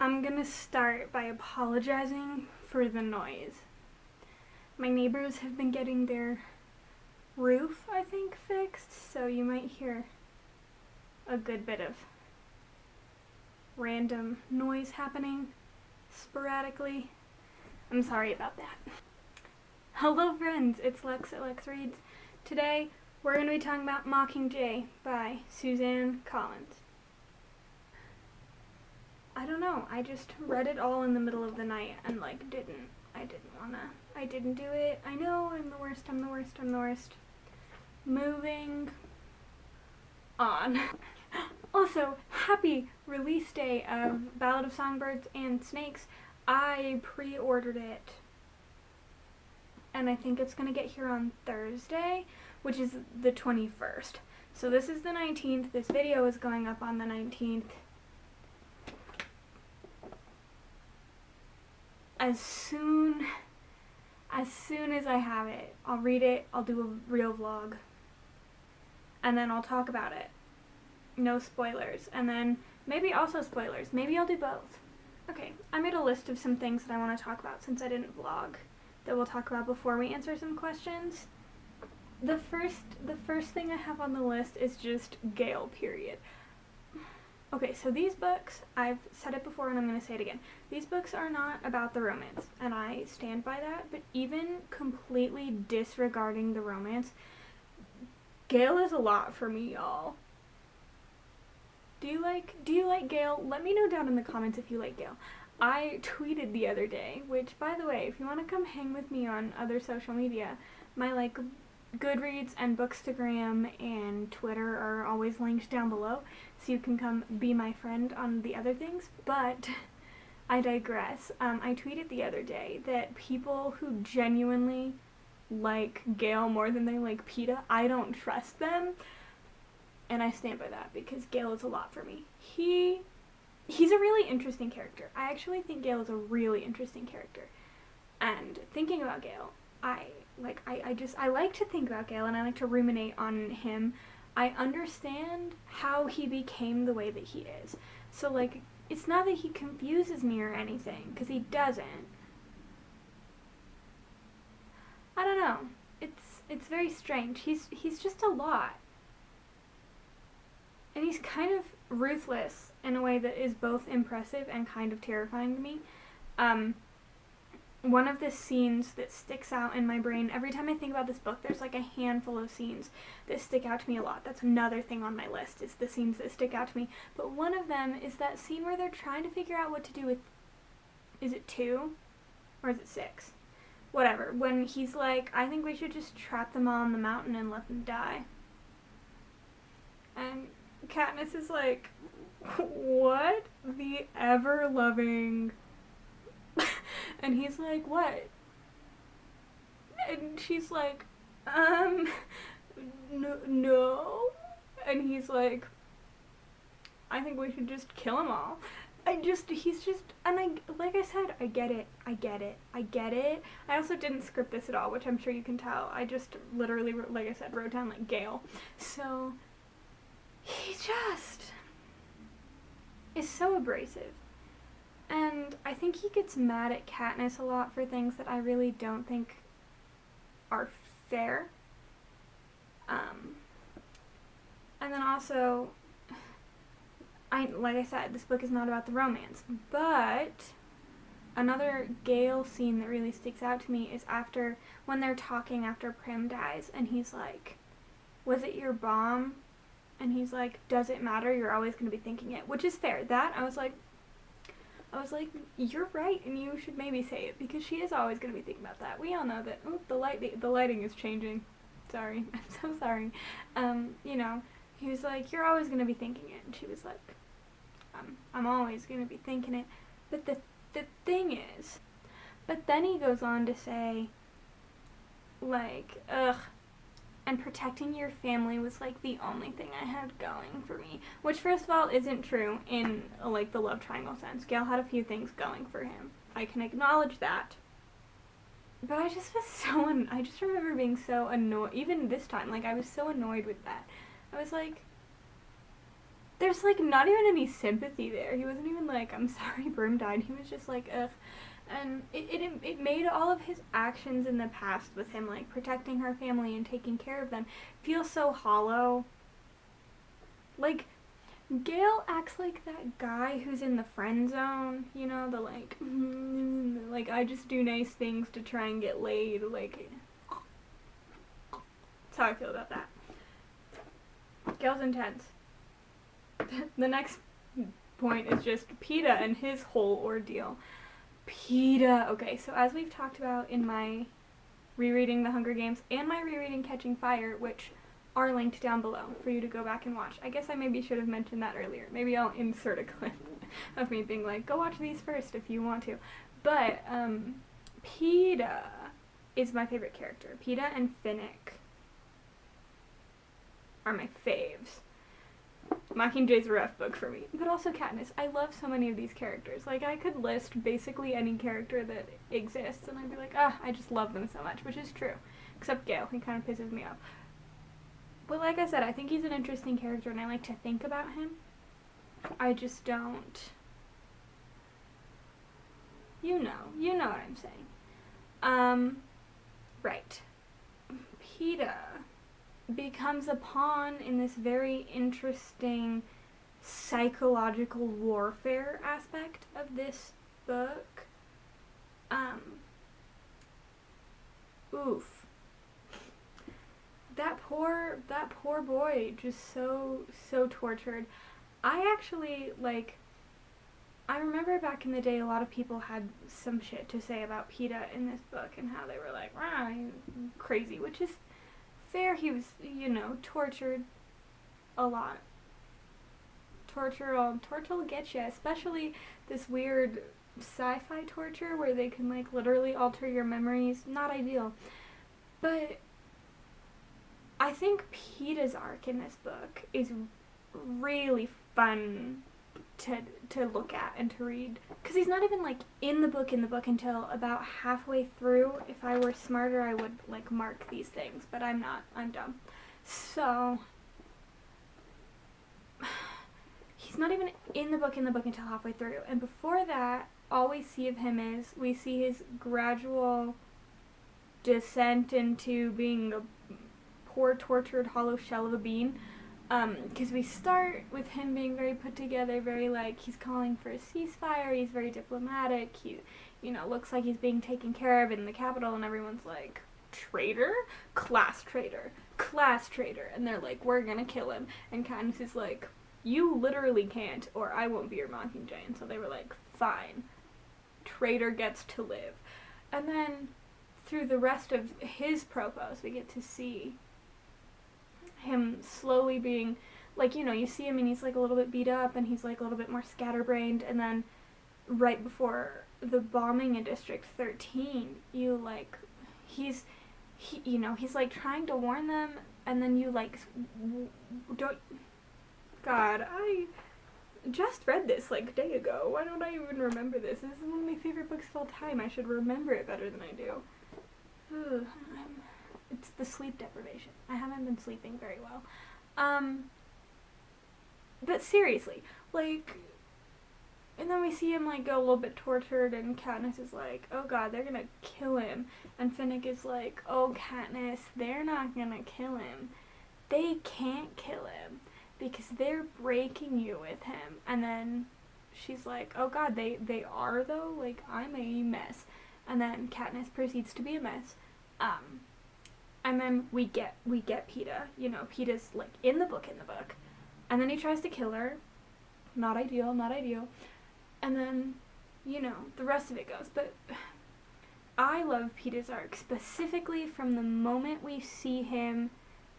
I'm gonna start by apologizing for the noise. My neighbors have been getting their roof, I think, fixed, so you might hear a good bit of random noise happening sporadically. I'm sorry about that. Hello friends, it's Lex at LexReads. Today we're going to be talking about Mockingjay by Suzanne Collins. I don't know, I just read it all in the middle of the night and I didn't do it. I know, I'm the worst. Moving on. Also, happy release day of Ballad of Songbirds and Snakes. I pre-ordered it and I think it's gonna get here on Thursday, which is the 21st. So this is the 19th. This video is going up on the 19th. As soon as I have it, I'll read it, I'll do a real vlog, and then I'll talk about it. No spoilers, and then maybe also spoilers. Maybe I'll do both. Okay, I made a list of some things that I want to talk about since I didn't vlog that we'll talk about before we answer some questions. The first thing I have on the list is just Gale, period. Okay, so these books, I've said it before and I'm going to say it again. These books are not about the romance, and I stand by that, but even completely disregarding the romance, Gale is a lot for me, y'all. Do you like Gale? Let me know down in the comments if you like Gale. I tweeted the other day, which, by the way, if you want to come hang with me on other social media, my Goodreads and Bookstagram and Twitter are always linked down below, so you can come be my friend on the other things, but I digress. I tweeted the other day that people who genuinely like Gale more than they like Peeta, I don't trust them, and I stand by that because Gale is a lot for me. He's a really interesting character. I actually think Gale is a really interesting character, and thinking about Gale, I like to think about Gale and I like to ruminate on him. I understand how he became the way that he is. So it's not that he confuses me or anything, because he doesn't. I don't know. It's very strange. He's just a lot. And he's kind of ruthless in a way that is both impressive and kind of terrifying to me. One of the scenes that sticks out in my brain, every time I think about this book, there's a handful of scenes that stick out to me a lot. That's another thing on my list, is the scenes that stick out to me. But one of them is that scene where they're trying to figure out what to do with, is it 2? Or is it 6? Whatever. When he's like, I think we should just trap them all on the mountain and let them die. And Katniss is like, what? The ever-loving... And he's like, what? And she's like, no. And he's like, I think we should just kill them all. Like I said, I get it. I also didn't script this at all, which I'm sure you can tell. I just literally, like I said, wrote down Gale. So, he just is so abrasive. And I think he gets mad at Katniss a lot for things that I really don't think are fair. And then also, like I said, this book is not about the romance, but another Gale scene that really sticks out to me is when they're talking after Prim dies, and he's like, was it your bomb? And he's like, does it matter? You're always going to be thinking it, which is fair. That, I was like, you're right, and you should maybe say it, because she is always going to be thinking about that. We all know that. Oh, the lighting is changing. Sorry. I'm so sorry. He was like, you're always going to be thinking it. And she was like, I'm always going to be thinking it. But the thing is, but then he goes on to say, and protecting your family was the only thing I had going for me. Which, first of all, isn't true in the love triangle sense. Gale had a few things going for him. I can acknowledge that. But I just remember being so annoyed, even this time, I was so annoyed with that. I was like, there's like not even any sympathy there. He wasn't even like, I'm sorry Broom died. He was just like, ugh. And it made all of his actions in the past with him, like protecting her family and taking care of them, feel so hollow. Like, Gale acts like that guy who's in the friend zone, you know, the like I just do nice things to try and get laid, like, that's how I feel about that. Gale's intense. The next point is just Peeta and his whole ordeal. Peeta. Okay, so as we've talked about in my rereading The Hunger Games and my rereading Catching Fire, which are linked down below for you to go back and watch. I guess I maybe should have mentioned that earlier. Maybe I'll insert a clip of me being like, go watch these first if you want to. But Peeta is my favorite character. Peeta and Finnick are my faves. Mockingjay's a rough book for me, but also Katniss. I love so many of these characters. Like, I could list basically any character that exists, and I'd be like, I just love them so much, which is true. Except Gale, he kind of pisses me off. But like I said, I think he's an interesting character, and I like to think about him. I just don't. You know what I'm saying. Right. Peeta becomes a pawn in this very interesting psychological warfare aspect of this book. Oof. That poor boy, just so tortured. I actually, like, I remember back in the day a lot of people had some shit to say about Peeta in this book and how they were like, wow, he's crazy, which is fair. He was, tortured a lot. Torture will get you, especially this weird sci-fi torture where they can, like, literally alter your memories. Not ideal. But I think Peeta's arc in this book is really fun to look at and to read, because he's not even like in the book until about halfway through. If I were smarter, I would like mark these things, but I'm not. I'm dumb. So he's not even in the book until halfway through, and before that, all we see of him is we see his gradual descent into being a poor, tortured, hollow shell of a bean. Because we start with him being very put together, very, like, he's calling for a ceasefire, he's very diplomatic, he, looks like he's being taken care of in the capital, and everyone's like, traitor? Class traitor. Class traitor. And they're like, we're gonna kill him. And Katniss is like, you literally can't, or I won't be your Mockingjay. And so they were like, fine. Traitor gets to live. And then, through the rest of his propos, we get to see him slowly being, like, you see him and he's like a little bit beat up and he's like a little bit more scatterbrained, and then right before the bombing in District 13, he's like trying to warn them, and then you like don't. God, I just read this like a day ago. Why don't I even remember this? This is one of my favorite books of all time. I should remember it better than I do. It's the sleep deprivation. I haven't been sleeping very well. But seriously, like, and then we see him, like, go a little bit tortured, and Katniss is like, oh god, they're gonna kill him. And Finnick is like, oh, Katniss, they're not gonna kill him. They can't kill him, because they're breaking you with him. And then she's like, oh god, they are, though? Like, I'm a mess. And then Katniss proceeds to be a mess. And then we get Peeta. Peeta's, like, in the book. And then he tries to kill her. Not ideal. And then, the rest of it goes. But I love Peeta's arc, specifically from the moment we see him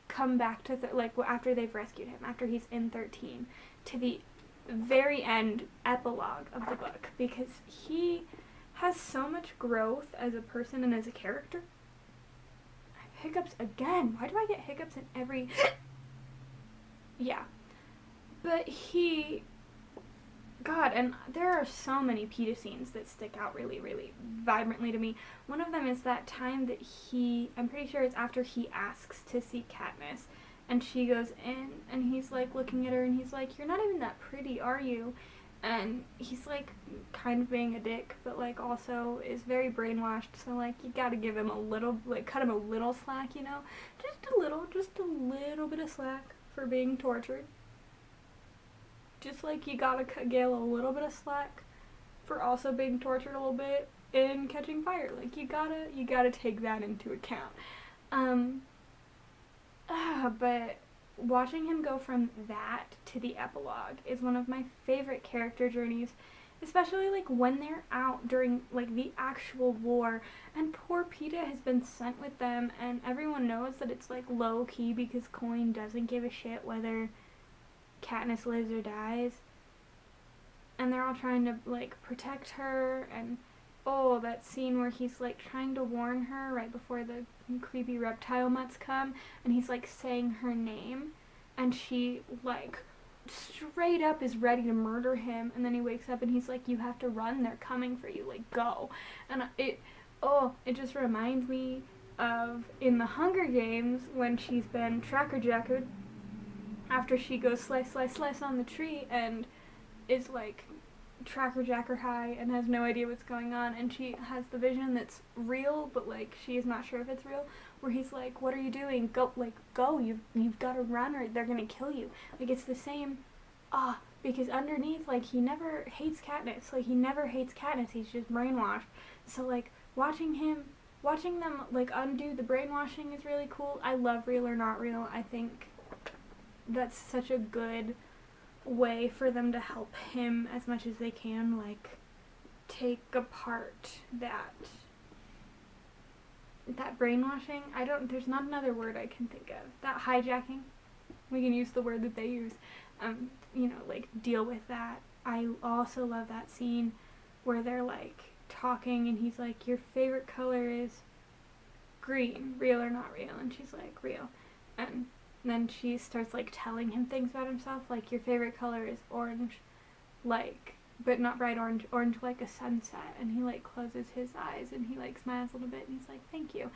come back to, after they've rescued him, after he's in 13, to the very end epilogue of the book. Because he has so much growth as a person and as a character. Hiccups again. Why do I get hiccups in every... Yeah. But God, and there are so many Peeta scenes that stick out really, really vibrantly to me. One of them is that time that I'm pretty sure it's after he asks to see Katniss, and she goes in, and he's like looking at her, and he's like, "You're not even that pretty, are you?" And he's like kind of being a dick, but like also is very brainwashed, so like you gotta give him a little, like cut him a little slack, you know? Just a little bit of slack for being tortured. Just like you gotta cut Gale a little bit of slack for also being tortured a little bit in Catching Fire. Like you gotta take that into account. But watching him go from that to the epilogue is one of my favorite character journeys, especially like when they're out during like the actual war, and poor Peeta has been sent with them, and everyone knows that it's like low key because Coin doesn't give a shit whether Katniss lives or dies, and they're all trying to like protect her. And oh, that scene where he's like trying to warn her right before the creepy reptile mutts come, and he's like saying her name, and she like straight up is ready to murder him, and then he wakes up and he's like, "You have to run, they're coming for you, like go." And it just reminds me of in the Hunger Games when she's been tracker jackered after she goes slice slice slice on the tree and is like tracker jacker high and has no idea what's going on, and she has the vision that's real but like she is not sure if it's real, where he's like, "What are you doing? Go, like go, you've got to run or they're gonna kill you." Like it's the same, because underneath, like, he never hates Katniss, he's just brainwashed. So like watching them like undo the brainwashing is really cool. I love Real or Not Real. I think that's such a good way for them to help him as much as they can, like take apart that brainwashing. There's not another word I can think of. That hijacking, we can use the word that they use, like deal with that. I also love that scene where they're like talking and he's like, "Your favorite color is green, real or not real?" And she's like, "Real." And then she starts like telling him things about himself, like, "Your favorite color is orange, like, but not bright orange, orange like a sunset." And he like closes his eyes and he like smiles a little bit and he's like, "Thank you."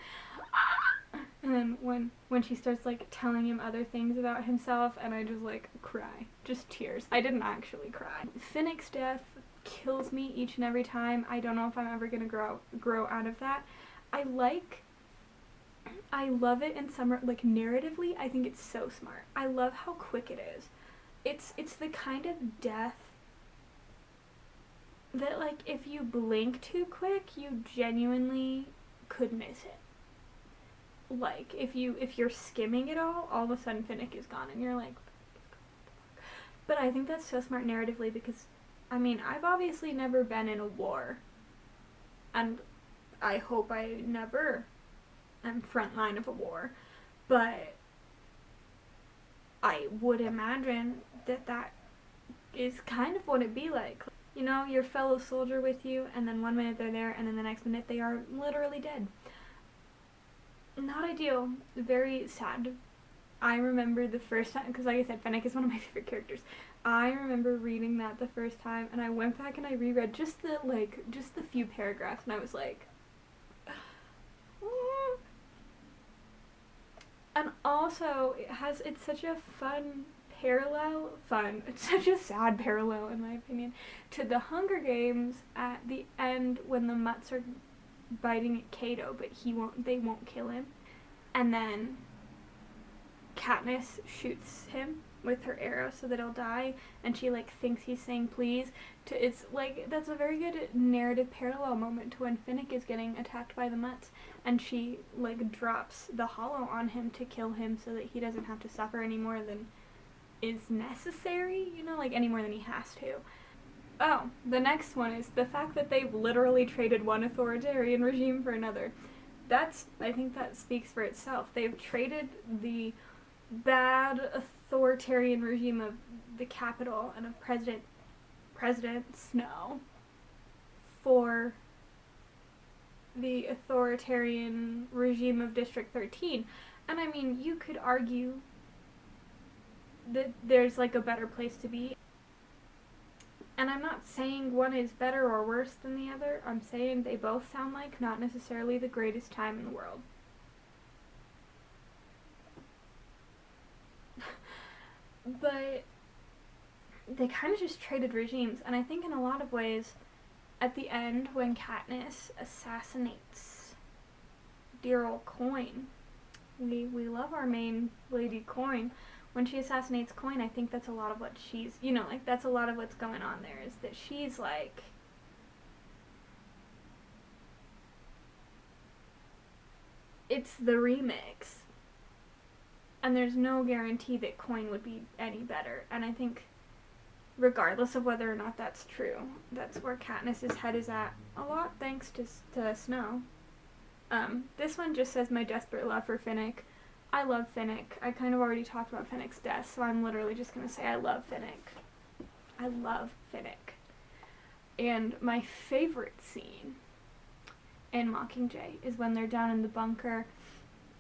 And then when she starts like telling him other things about himself, and I just like cry, just tears. I didn't actually cry. Finnick's death kills me each and every time. I don't know if I'm ever gonna grow out of that. I love it in some, like, narratively, I think it's so smart. I love how quick it is. It's the kind of death that, like, if you blink too quick, you genuinely could miss it. Like, if you're skimming it all of a sudden Finnick is gone, and you're like, but I think that's so smart narratively because, I mean, I've obviously never been in a war, and I hope I never am front line of a war, but I would imagine that is kind of what it'd be like. You know, your fellow soldier with you, and then one minute they're there, and then the next minute they are literally dead. Not ideal. Very sad. I remember the first time, because like I said, Finnick is one of my favorite characters. I remember reading that the first time, and I went back and I reread just the few paragraphs, and I was like, and also it's such a it's such a sad parallel in my opinion to the Hunger Games at the end when the mutts are biting at Cato, but they won't kill him, and then Katniss shoots him with her arrow so that he'll die, and she like thinks he's saying please. It's like, that's a very good narrative parallel moment to when Finnick is getting attacked by the mutts, and she like drops the hollow on him to kill him so that he doesn't have to suffer any more than is necessary, like any more than he has to. Oh, the next one is the fact that they've literally traded one authoritarian regime for another. I think that speaks for itself. They've traded the bad authoritarian regime of the Capitol and of President Snow for the authoritarian regime of District 13. And I mean, you could argue that there's like a better place to be. And I'm not saying one is better or worse than the other. I'm saying they both sound like not necessarily the greatest time in the world. But they kind of just traded regimes, and I think in a lot of ways, at the end, when Katniss assassinates dear old Coin, we love our main lady Coin. When she assassinates Coin, I think that's a lot of what she's, like, that's a lot of what's going on there, is that she's like, it's the remix, and there's no guarantee that Coin would be any better, and I think regardless of whether or not that's true, that's where Katniss's head is at a lot, thanks to Snow. This one just says my desperate love for Finnick. I love Finnick. I kind of already talked about Finnick's death, so I'm literally just going to say I love Finnick. I love Finnick. And my favorite scene in Mockingjay is when they're down in the bunker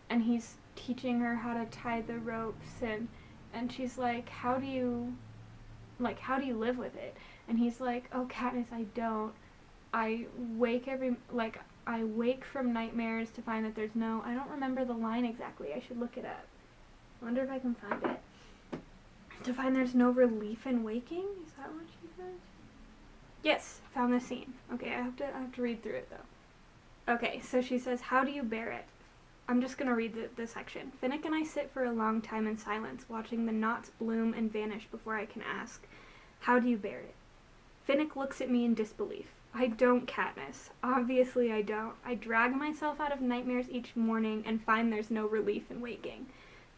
and he's teaching her how to tie the ropes, and she's like, how do you live with it? And he's like, oh, Katniss, I don't. I wake from nightmares to find that there's no, I don't remember the line exactly, I should look it up. I wonder if I can find it. To find there's no relief in waking? Is that what she says? Yes, found the scene. Okay, I have to read through it though. Okay, so she says, how do you bear it? I'm just gonna read the section. Finnick and I sit for a long time in silence, watching the knots bloom and vanish before I can ask, how do you bear it? Finnick looks at me in disbelief. I don't, Katniss. Obviously I don't. I drag myself out of nightmares each morning and find there's no relief in waking.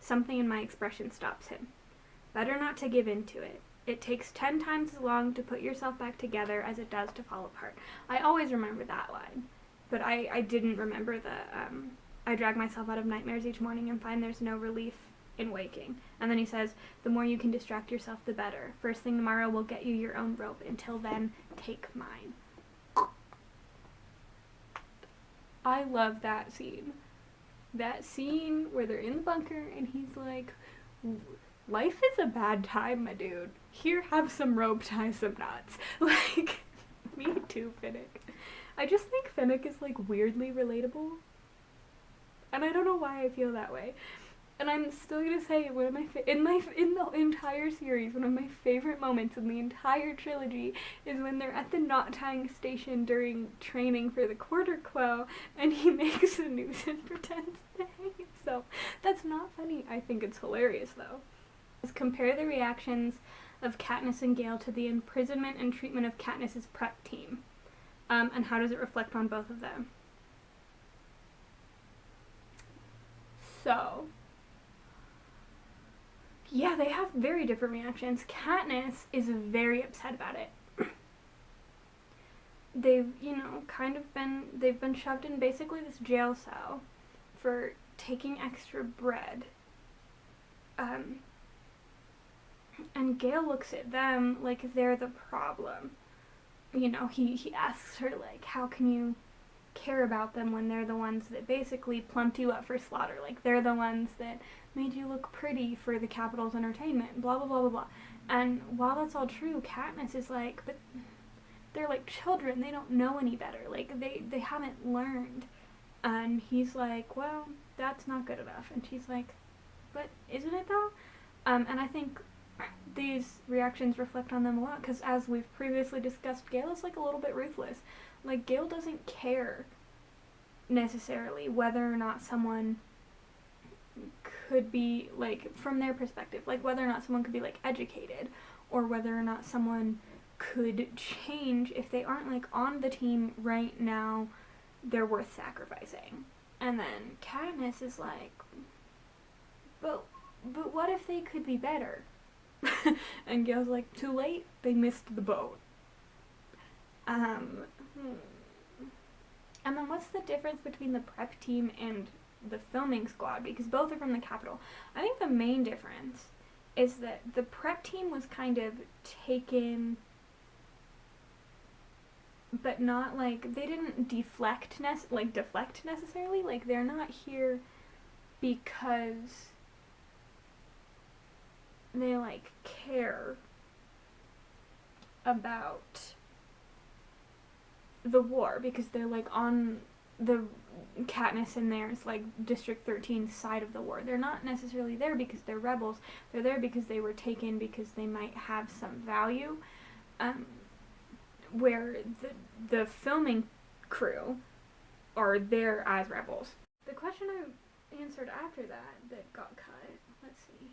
Something in my expression stops him. Better not to give in to it. It takes 10 times as long to put yourself back together as it does to fall apart. I always remember that line, but I didn't remember I drag myself out of nightmares each morning and find there's no relief in waking. And then he says, the more you can distract yourself, the better. First thing tomorrow will get you your own rope. Until then, take mine. I love that scene. That scene where they're in the bunker and he's like, life is a bad time, my dude. Here, have some rope, tie some knots. Like, me too, Finnick. I just think Finnick is, like, weirdly relatable. And I don't know why I feel that way. And I'm still gonna say one of my in the entire series, one of my favorite moments in the entire trilogy is when they're at the knot tying station during training for the quarter quell, and he makes a noose and pretends to hang himself. That's not funny. I think it's hilarious though. Let's compare the reactions of Katniss and Gale to the imprisonment and treatment of Katniss's prep team, and how does it reflect on both of them? So, yeah, they have very different reactions. Katniss is very upset about it. They've, they've been shoved in basically this jail cell for taking extra bread. And Gale looks at them like they're the problem. He asks her, like, how can you care about them when they're the ones that basically plumped you up for slaughter? Like, they're the ones that made you look pretty for the Capitol's entertainment, blah, blah, blah, blah, blah. And while that's all true, Katniss is like, but they're like children, they don't know any better. Like, they haven't learned. And he's like, well, that's not good enough. And she's like, but isn't it though? And I think these reactions reflect on them a lot, because as we've previously discussed, Gale is like a little bit ruthless. Like, Gale doesn't care necessarily whether or not someone could be, like, from their perspective, like whether or not someone could be, like, educated, or whether or not someone could change. If they aren't, like, on the team right now, they're worth sacrificing. And then Katniss is like, but what if they could be better? And Gale's like, too late, they missed the boat. And then what's the difference between the prep team and the filming squad? Because both are from the Capitol. I think the main difference is that the prep team was kind of taken, but not like, they didn't deflect necessarily. Like, they're not here because they, like, care about the war, because they're, like, on the Katniss and theirs, like District 13 side of the war. They're not necessarily there because they're rebels. They're there because they were taken because they might have some value. Where the filming crew are there as rebels. The question I answered after that got cut. Let's see.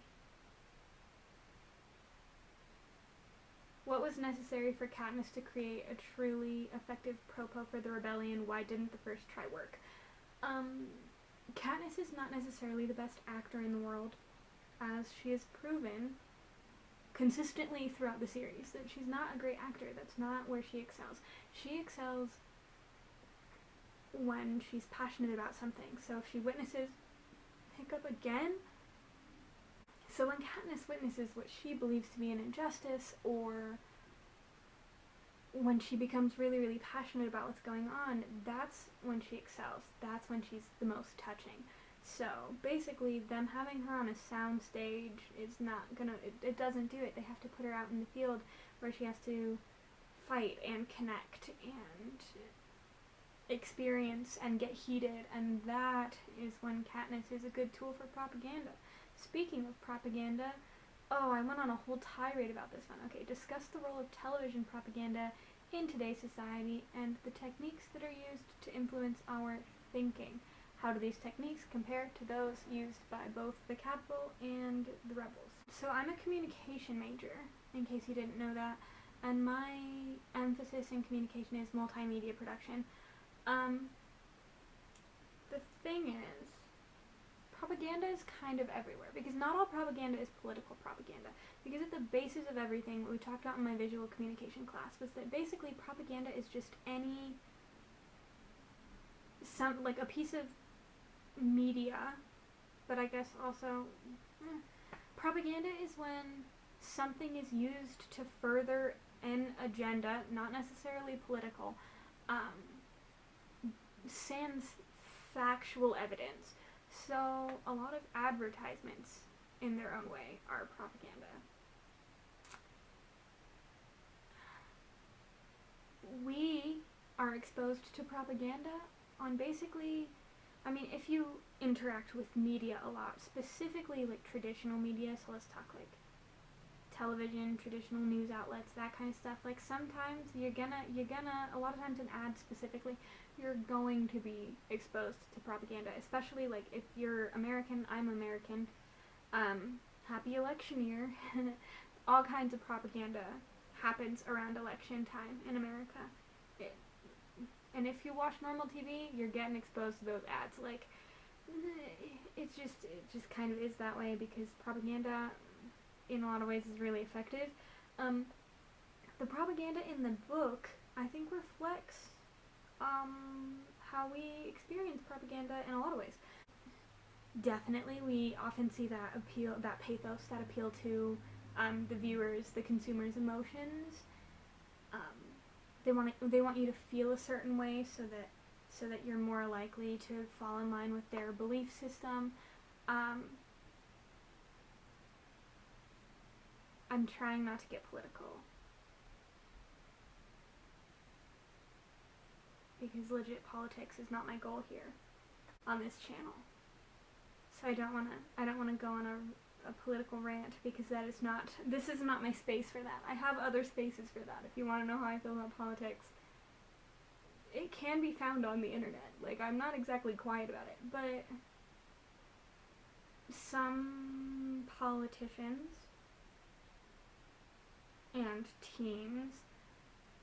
What was necessary for Katniss to create a truly effective propo for the rebellion? Why didn't the first try work? Katniss is not necessarily the best actor in the world, as she has proven consistently throughout the series that she's not a great actor. That's not where she excels. She excels when she's passionate about something. So if she witnesses hiccup again, so when Katniss witnesses what she believes to be an injustice, or when she becomes really, really passionate about what's going on, that's when she excels. That's when she's the most touching. So basically, them having her on a sound stage is not gonna, it doesn't do it. They have to put her out in the field where she has to fight and connect and experience and get heated, and that is when Katniss is a good tool for propaganda. Speaking of propaganda, I went on a whole tirade about this one. Okay, discuss the role of television propaganda in today's society and the techniques that are used to influence our thinking. How do these techniques compare to those used by both the Capitol and the rebels? So I'm a communication major, in case you didn't know that, and my emphasis in communication is multimedia production. The thing is, propaganda is kind of everywhere, because not all propaganda is political propaganda. Because at the basis of everything, what we talked about in my visual communication class was that basically propaganda is just like a piece of media, but I guess also propaganda is when something is used to further an agenda, not necessarily political, sans factual evidence. So a lot of advertisements in their own way are propaganda. We are exposed to propaganda on basically, I mean, if you interact with media a lot, specifically like traditional media, so let's talk like television, traditional news outlets, that kind of stuff, like sometimes you're gonna, a lot of times in ads specifically, you're going to be exposed to propaganda, especially like if you're American, I'm American, happy election year, all kinds of propaganda happens around election time in America. And if you watch normal TV, you're getting exposed to those ads. Like, it just kind of is that way, because propaganda, in a lot of ways, is really effective. The propaganda in the book, I think, reflects how we experience propaganda in a lot of ways. Definitely, we often see that pathos, that appeal to the viewers, the consumers' emotions. They want you to feel a certain way so that you're more likely to fall in line with their belief system. I'm trying not to get political, because legit politics is not my goal here on this channel. So I don't wanna go on a political rant, because this is not my space for that. I have other spaces for that. If you want to know how I feel about politics, it can be found on the internet. Like, I'm not exactly quiet about it, but some politicians and teams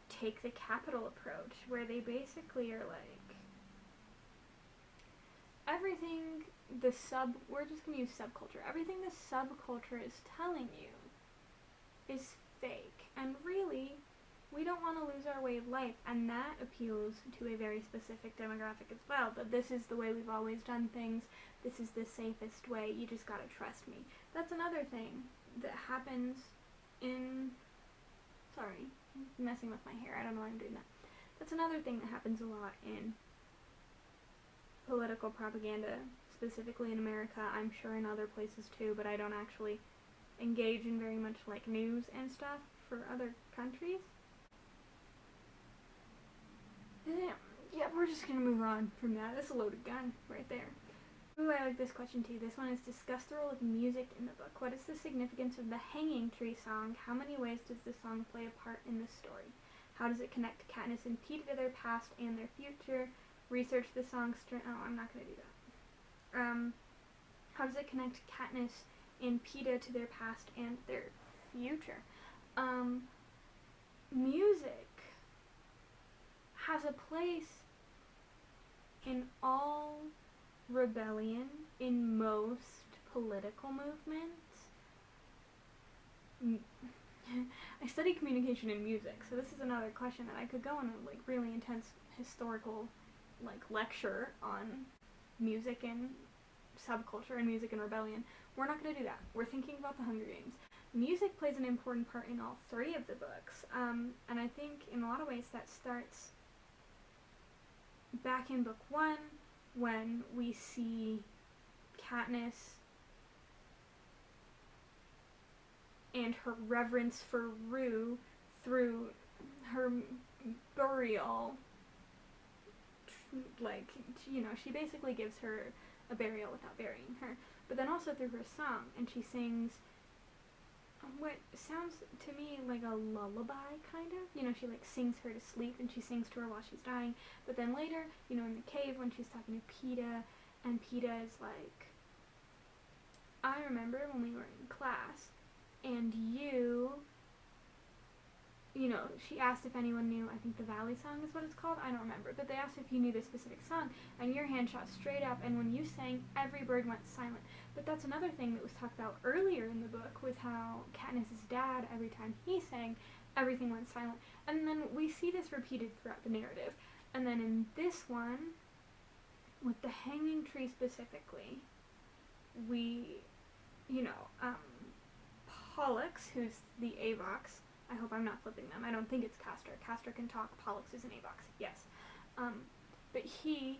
take the Capitol approach, where they basically are like, everything we're just going to use subculture. Everything the subculture is telling you is fake. And really, we don't want to lose our way of life. And that appeals to a very specific demographic as well. That this is the way we've always done things. This is the safest way. You just got to trust me. That's another thing that happens in... Sorry, I'm messing with my hair. I don't know why I'm doing that. That's another thing that happens a lot in political propaganda, specifically in America. I'm sure in other places too, but I don't actually engage in very much like news and stuff for other countries. Yeah, we're we're just gonna move on from that. That's a loaded gun right there. Ooh, I like this question too. This one is discuss the role of music in the book. What is the significance of the Hanging Tree song? How many ways does the song play a part in the story? How does it connect Katniss and Peeta to their past and their future? Research the song's oh, I'm not gonna do that. How does it connect Katniss and Peeta to their past and their future? Music has a place in all rebellion, in most political movements. I study communication and music, so this is another question that I could go on a like really intense historical like lecture on music and subculture and music and rebellion. We're not going to do that. We're thinking about the Hunger Games. Music plays an important part in all three of the books, and I think in a lot of ways that starts back in book 1 when we see Katniss and her reverence for Rue through her burial. Like, you know, she basically gives her a burial without burying her. But then also through her song, and she sings what sounds to me like a lullaby, kind of. You know, she like sings her to sleep, and she sings to her while she's dying. But then later, you know, in the cave when she's talking to Peeta, and Peeta is like, I remember when we were in class, and you know, she asked if anyone knew, I think the Valley Song is what it's called, I don't remember, but they asked if you knew this specific song, and your hand shot straight up, and when you sang, every bird went silent. But that's another thing that was talked about earlier in the book, with how Katniss's dad, every time he sang, everything went silent. And then we see this repeated throughout the narrative. And then in this one, with the Hanging Tree specifically, we, you know, Pollux, who's the Avox, I hope I'm not flipping them. I don't think it's Castor. Castor can talk. Pollux is an Avox. Yes. But he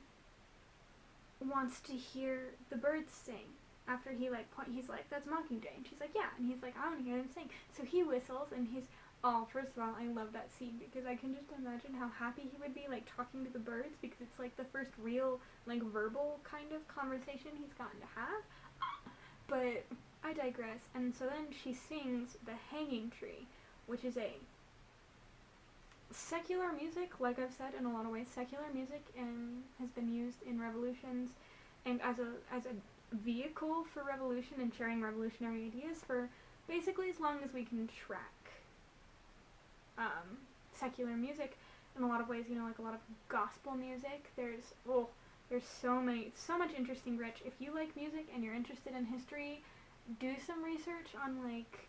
wants to hear the birds sing. After he, like, he's like, that's Mockingjay. And she's like, yeah. And he's like, I want to hear them sing. So he whistles, and he's, first of all, I love that scene, because I can just imagine how happy he would be, like, talking to the birds, because it's, like, the first real, like, verbal kind of conversation he's gotten to have. But I digress. And so then she sings The Hanging Tree, which is a secular music, like I've said in a lot of ways. Secular music has been used in revolutions and as a vehicle for revolution and sharing revolutionary ideas for basically as long as we can track secular music. In a lot of ways, you know, like a lot of gospel music. There's so much interesting rich. If you like music and you're interested in history, do some research on like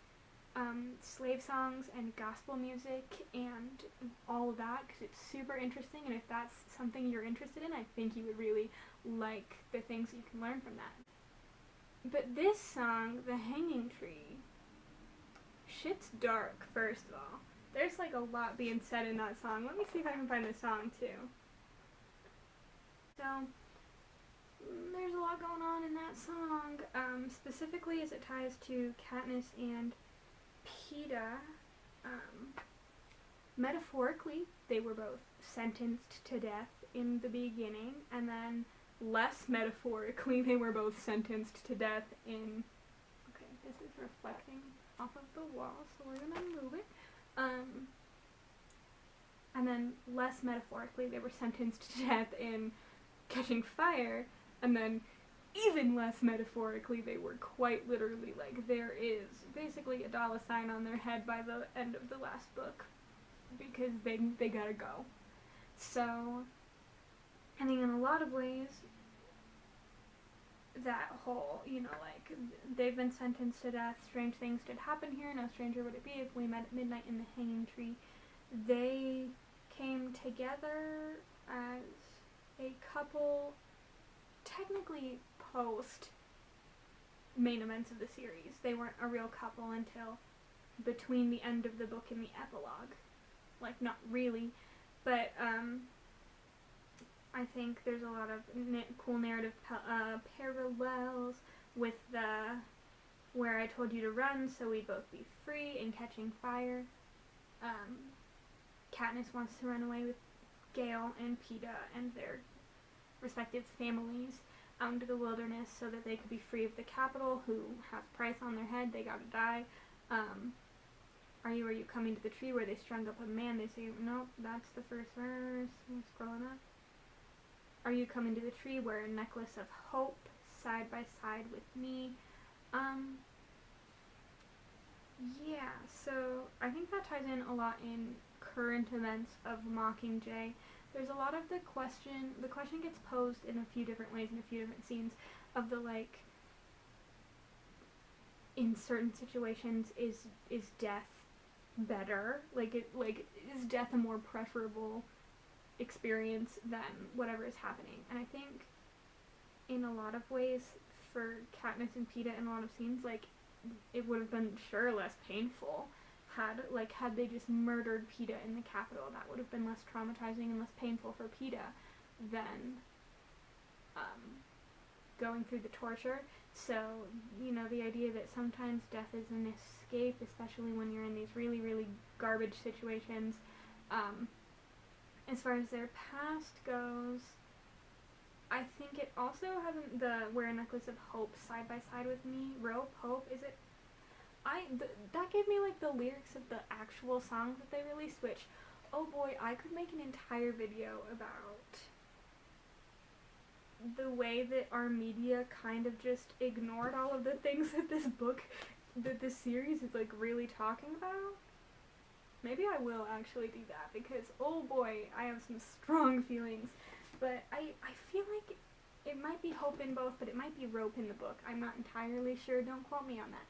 slave songs and gospel music and all of that, because it's super interesting, and if that's something you're interested in, I think you would really like the things you can learn from that. But this song, The Hanging Tree, shit's dark, first of all. There's like a lot being said in that song. Let me see if I can find the song too. So, there's a lot going on in that song, specifically as it ties to Katniss and Peeta. Metaphorically, they were both sentenced to death in the beginning, and then less metaphorically, they were both sentenced to death in... Okay, this is reflecting off of the wall, so we're gonna move it. And then less metaphorically, they were sentenced to death in Catching Fire, and then even less metaphorically, they were quite literally, like, there is basically a dollar sign on their head by the end of the last book, because they gotta go. So, I think in a lot of ways, that whole, you know, like, they've been sentenced to death, strange things did happen here, no stranger would it be if we met at midnight in the Hanging Tree. They came together as a couple, technically post main events of the series. They weren't a real couple until between the end of the book and the epilogue. Like, not really, but I think there's a lot of cool narrative parallels with the Where I Told You to Run So We'd Both Be Free and Catching Fire. Katniss wants to run away with Gale and Peeta and their respective families out into the wilderness so that they could be free of the capital, who have price on their head, they gotta die. Are you coming to the tree where they strung up a man? They say, nope, that's the first verse. I'm scrolling up. Are you coming to the tree where a necklace of hope side by side with me? Yeah, so I think that ties in a lot in current events of Mockingjay. There's a lot of the question gets posed in a few different ways in a few different scenes of the, like, in certain situations, is death better? Is death a more preferable experience than whatever is happening? And I think in a lot of ways for Katniss and Peeta in a lot of scenes, like, it would have been sure less painful had they just murdered Peeta in the capital. That would have been less traumatizing and less painful for Peeta than going through the torture. So, the idea that sometimes death is an escape, especially when you're in these really, really garbage situations. As far as their past goes, I think it also hasn't Wear a Necklace of Hope side by side with me. Rope, Hope, is it? That gave me, like, the lyrics of the actual songs that they released, which, oh boy, I could make an entire video about the way that our media kind of just ignored all of the things that this series is, like, really talking about. Maybe I will actually do that, because, oh boy, I have some strong feelings. But I feel like it might be hope in both, but it might be rope in the book. I'm not entirely sure. Don't quote me on that.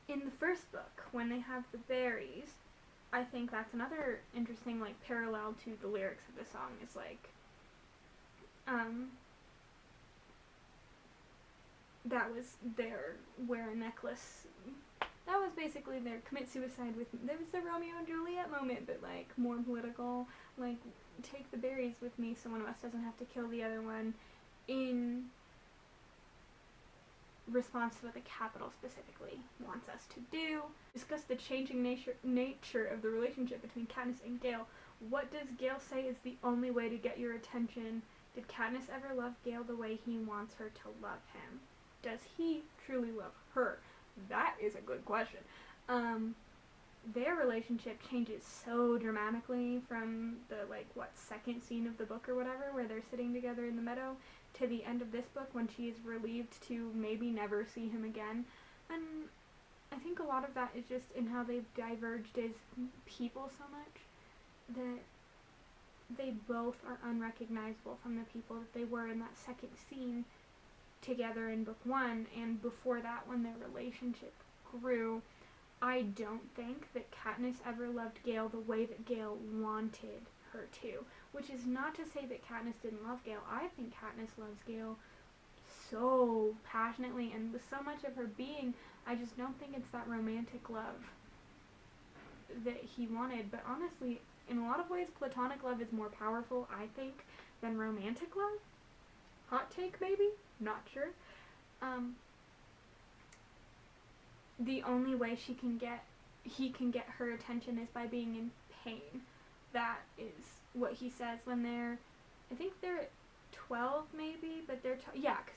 In the first book, when they have the berries, I think that's another interesting, like, parallel to the lyrics of the song. Is like, that was their Wear a Necklace. That was basically their commit suicide with me. There was the Romeo and Juliet moment, but, like, more political. Like, take the berries with me so one of us doesn't have to kill the other one, in response to what the Capitol specifically wants us to do. Discuss the changing nature of the relationship between Katniss and Gale. What does Gale say is the only way to get your attention? Did Katniss ever love Gale the way he wants her to love him? Does he truly love her? That is a good question. Their relationship changes so dramatically from the, second scene of the book or whatever, where they're sitting together in the meadow, to the end of this book when she is relieved to maybe never see him again. And I think a lot of that is just in how they've diverged as people so much that they both are unrecognizable from the people that they were in that second scene together in book one, and before that when their relationship grew. I don't think that Katniss ever loved Gale the way that Gale wanted her to, which is not to say that Katniss didn't love Gale. I think Katniss loves Gale so passionately and with so much of her being. I just don't think it's that romantic love that he wanted. But honestly, in a lot of ways, platonic love is more powerful, I think, than romantic love. Hot take, maybe? Not sure. The only way he can get her attention is by being in pain. That is what he says when I think they're at 12 maybe, but because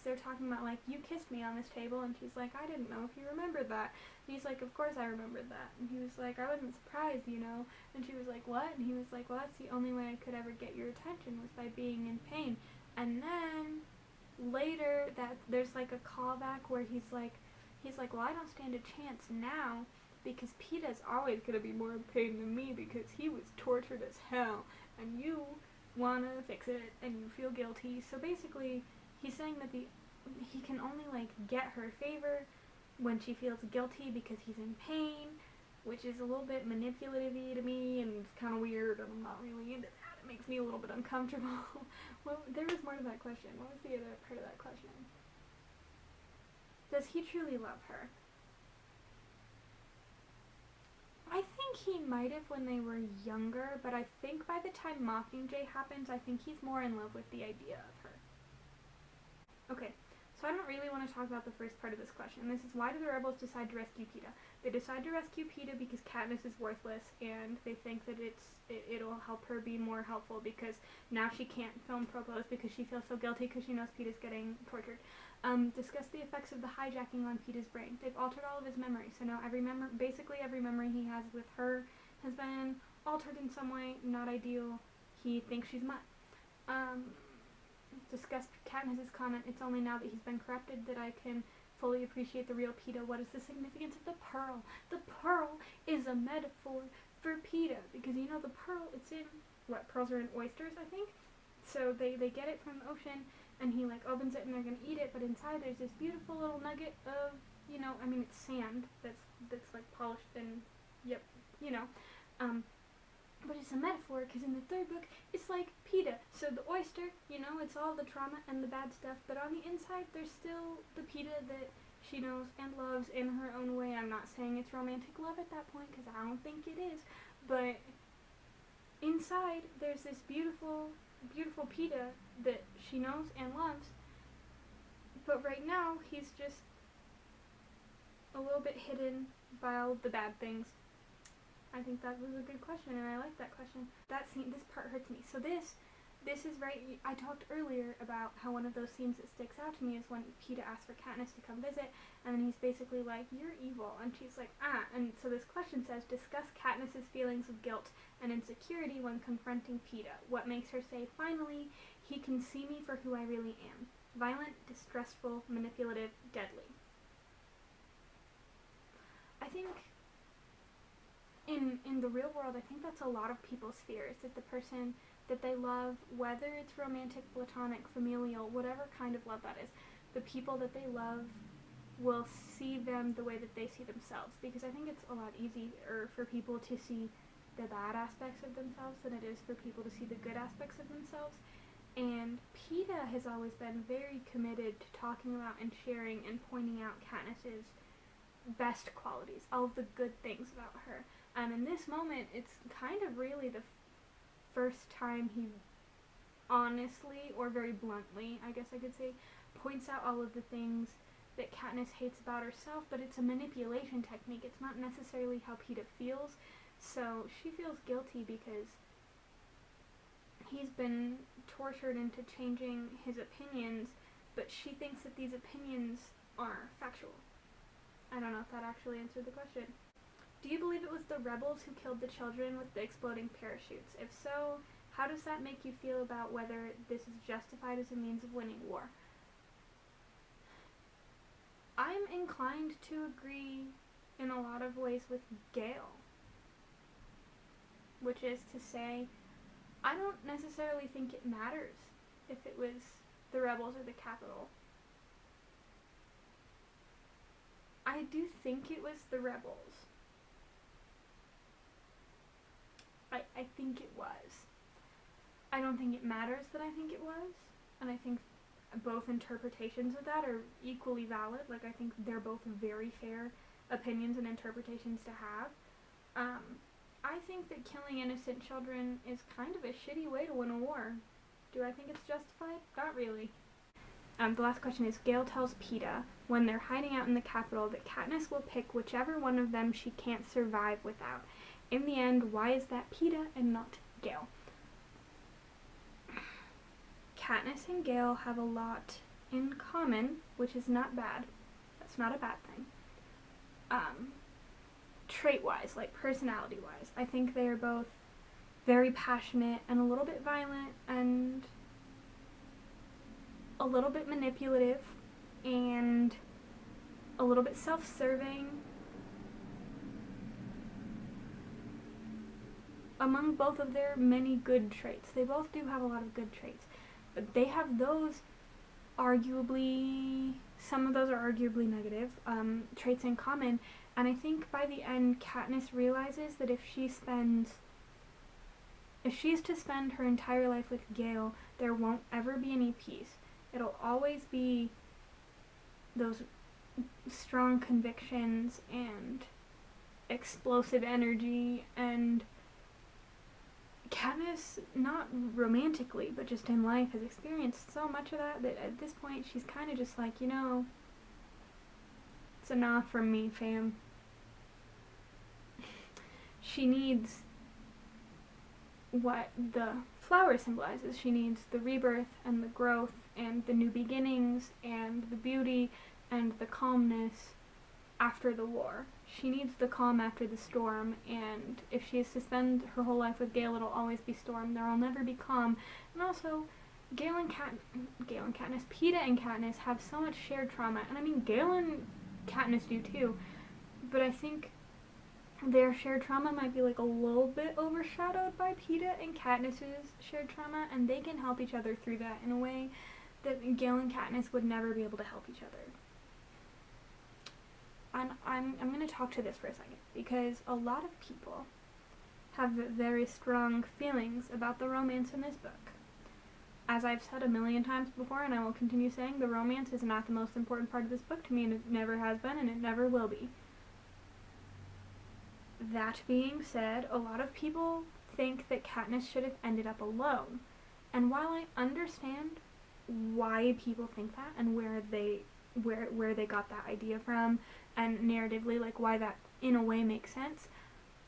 they're talking about, like, you kissed me on this table, and she's like, I didn't know if you remembered that. And he's like, of course I remembered that. And he was like, I wasn't surprised, And she was like, what? And he was like, well, that's the only way I could ever get your attention, was by being in pain. And then later that there's, like, a callback where he's like, well, I don't stand a chance now because Peeta's always going to be more in pain than me because he was tortured as hell, and you want to fix it and you feel guilty. So basically, he's saying that he can only, like, get her favor when she feels guilty because he's in pain, which is a little bit manipulative-y to me, and it's kind of weird, and I'm not really into that. It makes me a little bit uncomfortable. Well, there was more to that question. What was the other part of that question? Does he truly love her? I think he might have when they were younger, but I think by the time Mockingjay happens, I think he's more in love with the idea of her. Okay, So I don't really want to talk about the first part of this question. This is, why do the rebels decide to rescue Peeta? They decide to rescue Peeta because Katniss is worthless, and they think that it'll help her be more helpful because now she can't film Propose because she feels so guilty because she knows Peeta's getting tortured. Discuss the effects of the hijacking on Peeta's brain. They've altered all of his memories, so now basically every memory he has with her has been altered in some way, not ideal. He thinks she's mine. Discussed Katniss's comment, it's only now that he's been corrupted that I can fully appreciate the real Peeta. What is the significance of the pearl? The pearl is a metaphor for Peeta, because you know the pearl, it's in, pearls are in oysters, I think? So they get it from the ocean, and he opens it and they're gonna eat it, but inside there's this beautiful little nugget of, it's sand that's polished and, but it's a metaphor because in the third book, it's like Peeta. So the oyster, it's all the trauma and the bad stuff, but on the inside, there's still the Peeta that she knows and loves in her own way. I'm not saying it's romantic love at that point because I don't think it is, but inside, there's this beautiful, beautiful Peeta that she knows and loves, but right now, he's just a little bit hidden by all the bad things. I think that was a good question, and I like that question. That scene, this part hurts me. So this is right, I talked earlier about how one of those scenes that sticks out to me is when Peeta asks for Katniss to come visit, and then he's basically like, you're evil, and she's like, and so this question says, discuss Katniss's feelings of guilt and insecurity when confronting Peeta. What makes her say, finally, he can see me for who I really am. Violent, distrustful, manipulative, deadly. I think in the real world, I think that's a lot of people's fears, that the person that they love, whether it's romantic, platonic, familial, whatever kind of love that is, the people that they love will see them the way that they see themselves. Because I think it's a lot easier for people to see the bad aspects of themselves than it is for people to see the good aspects of themselves. And Peeta has always been very committed to talking about and sharing and pointing out Katniss's best qualities, all of the good things about her. And in this moment, it's kind of really the first time he honestly, or very bluntly, I guess I could say, points out all of the things that Katniss hates about herself, but it's a manipulation technique. It's not necessarily how Peeta feels. So she feels guilty because he's been tortured into changing his opinions, but she thinks that these opinions are factual. I don't know if that actually answered the question. Do you believe it was the rebels who killed the children with the exploding parachutes? If so, how does that make you feel about whether this is justified as a means of winning war? I'm inclined to agree in a lot of ways with Gale, which is to say, I don't necessarily think it matters if it was the rebels or the Capitol. I do think it was the rebels. I think it was. I don't think it matters that I think it was, and I think both interpretations of that are equally valid. I think they're both very fair opinions and interpretations to have. I think that killing innocent children is kind of a shitty way to win a war. Do I think it's justified? Not really. The last question is, Gale tells Peeta, when they're hiding out in the Capitol, that Katniss will pick whichever one of them she can't survive without. In the end, why is that Peeta and not Gale? Katniss and Gale have a lot in common, which is not bad. That's not a bad thing. Trait-wise, personality-wise, I think they are both very passionate and a little bit violent and a little bit manipulative and a little bit self-serving. Among both of their many good traits, they both do have a lot of good traits, but they have those arguably, some of those are arguably negative, traits in common, and I think by the end, Katniss realizes that if she is to spend her entire life with Gale, there won't ever be any peace. It'll always be those strong convictions and explosive energy and Katniss, not romantically, but just in life, has experienced so much of that at this point she's kind of just like, it's enough from me, fam. She needs what the flower symbolizes. She needs the rebirth and the growth and the new beginnings and the beauty and the calmness after the war. She needs the calm after the storm, and if she is to spend her whole life with Gale, it'll always be storm. There'll never be calm. And also, Gale and Katniss, Peeta and Katniss have so much shared trauma, and I mean, Gale and Katniss do too, but I think their shared trauma might be like a little bit overshadowed by Peeta and Katniss's shared trauma, and they can help each other through that in a way that Gale and Katniss would never be able to help each other. I'm going to talk to this for a second, because a lot of people have very strong feelings about the romance in this book. As I've said a million times before, and I will continue saying, the romance is not the most important part of this book to me, and it never has been, and it never will be. That being said, a lot of people think that Katniss should have ended up alone. And while I understand why people think that, and where they got that idea from, and narratively, like, why that in a way makes sense,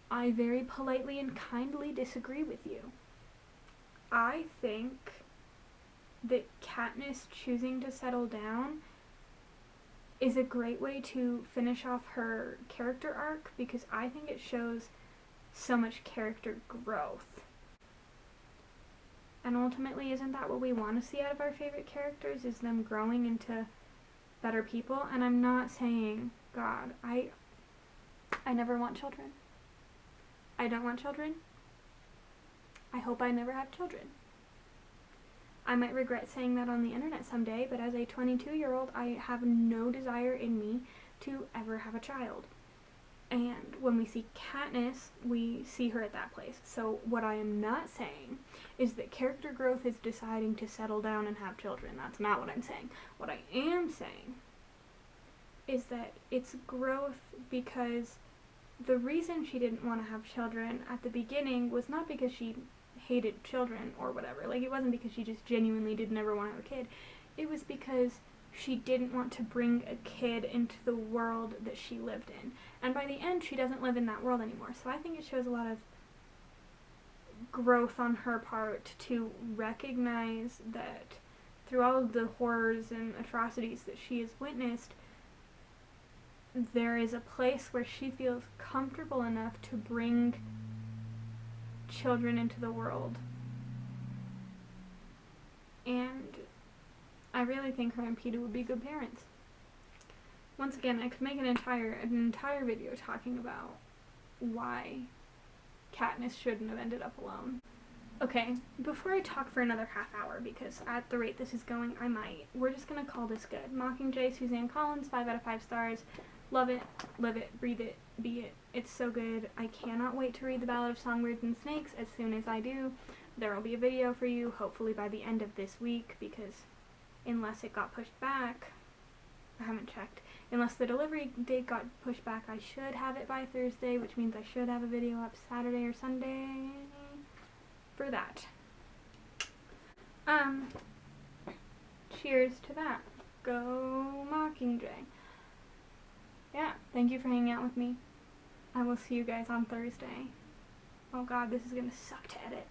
I very politely and kindly disagree with you. I think that Katniss choosing to settle down is a great way to finish off her character arc, because I think it shows so much character growth. And ultimately, isn't that what we want to see out of our favorite characters, is them growing into better people? And I'm not saying, God, I never want children. I don't want children. I hope I never have children. I might regret saying that on the internet someday, but as a 22-year-old, I have no desire in me to ever have a child. And when we see Katniss, we see her at that place. So what I am not saying is that character growth is deciding to settle down and have children. That's not what I'm saying. What I am saying is that it's growth because the reason she didn't want to have children at the beginning was not because she hated children or whatever. Like, it wasn't because she just genuinely did never want to have a kid. It was because she didn't want to bring a kid into the world that she lived in. And by the end, she doesn't live in that world anymore. So I think it shows a lot of growth on her part to recognize that through all of the horrors and atrocities that she has witnessed, there is a place where she feels comfortable enough to bring children into the world. And I really think her and Peeta would be good parents. Once again, I could make an entire video talking about why Katniss shouldn't have ended up alone. Okay, before I talk for another half hour, because at the rate this is going, I might, we're just gonna call this good. Mockingjay, Suzanne Collins, 5 out of 5 stars. Love it, live it, breathe it, be it. It's so good. I cannot wait to read the Ballad of Songbirds and Snakes. As soon as I do, there will be a video for you, hopefully by the end of this week, because unless it got pushed back, I haven't checked, unless the delivery date got pushed back, I should have it by Thursday, which means I should have a video up Saturday or Sunday for that. Cheers to that. Go Mockingjay. Yeah, thank you for hanging out with me. I will see you guys on Thursday. Oh god, this is gonna suck to edit.